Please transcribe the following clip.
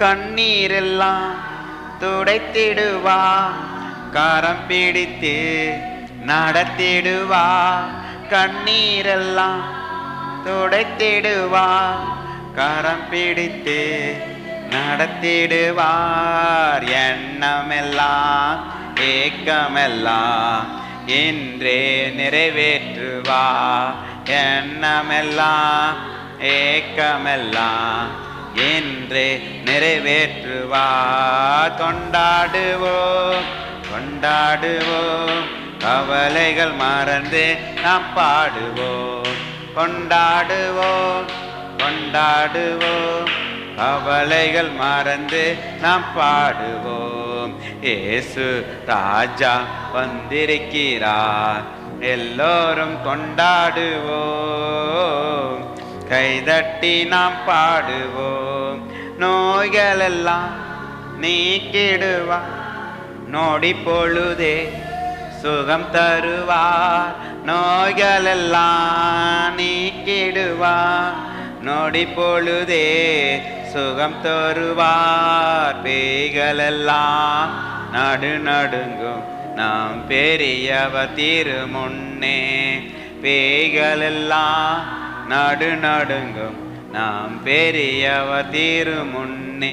கண்ணீரெல்லாம் துடைத்திடுவா, கரம் பிடித்து நடத்திடுவா. கண்ணீரெல்லாம் துடைத்திடுவா, கரம் பிடித்து நடத்திடுவார். எண்ணமெல்லாம் ஏக்கமெல்லாம் இன்றே நிறைவேற்றுவா. எண்ணமெல்லாம் ஏக்கமெல்லாம் இன்றே நிறைவேற்றுவா. கொண்டாடுவோம் கொண்டாடுவோம், கவலைகள் மறந்து நாம் பாடுவோம். கொண்டாடுவோம் கொண்டாடுவோம், கவலைகள் மறந்து நாம் பாடுவோம். இயேசு ராஜா வந்திருக்கிறார், எல்லோரும் கொண்டாடுவோம். கைதட்டி நாம் பாடுவோம். நோய்களெல்லாம் நீக்கிடுவார், நொடி பொழுதே சுகம் தருவார். நோய்களெல்லாம் நீக்கிடுவார், நொடி பொழுதே சுகம் தருவார். பேய்களெல்லாம் நடுநடுங்கும் நாம் பெரியவர் திருமுன்னே. பேய்களெல்லாம் நடுநடுங்கும் நாம் பெரியவர் திருமுன்னே.